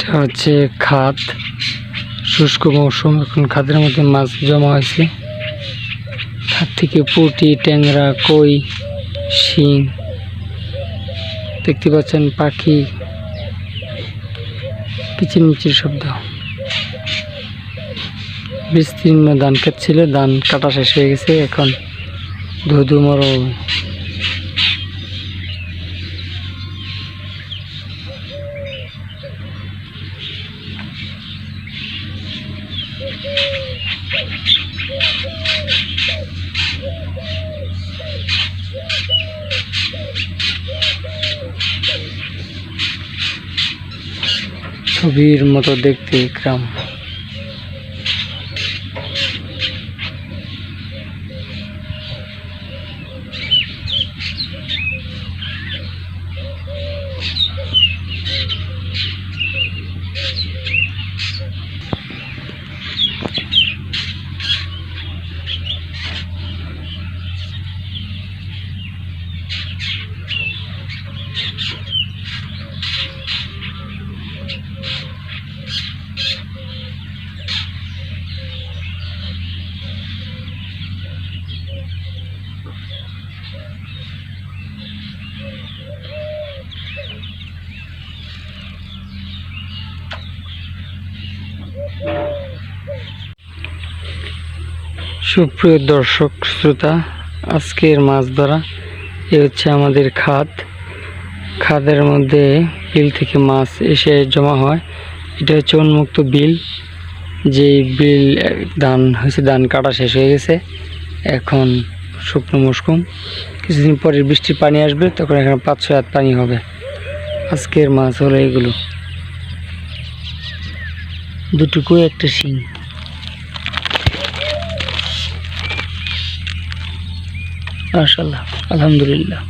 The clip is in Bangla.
এটা হচ্ছে খাদ, শুষ্ক মৌসুম। এখন খাদের মধ্যে মাছ জমা হয়েছে। খাদ থেকে পুঁটি, ট্যাংরা, কই, শিং দেখতে পাচ্ছেন। পাখি কিচিরমিচির শব্দ। বিস্তীর্ণ ধান ক্ষেত ছিল, ধান কাটা শেষ হয়ে গেছে। এখন ধুধু মরুভূমি। ছবির মতো দেখতে গ্রাম। সুপ্রিয় দর্শক শ্রোতা, আজকের মাছ ধরা এ হচ্ছে আমাদের খাদ। খাদের মধ্যে বিল থেকে মাছ এসে জমা হয়। এটা হচ্ছে উন্মুক্ত বিল। যে বিল ধান হয়েছে, ধান কাটা শেষ হয়ে গেছে। এখন শুকনো মৌসুম, কিছুদিন পরে বৃষ্টির পানি আসবে, তখন এখানে 5-6 হাত পানি হবে। আজকের মাছ হলো এগুলো, দুটুকু একটা শিং। মাশাআল্লাহ, আলহামদুলিল্লাহ।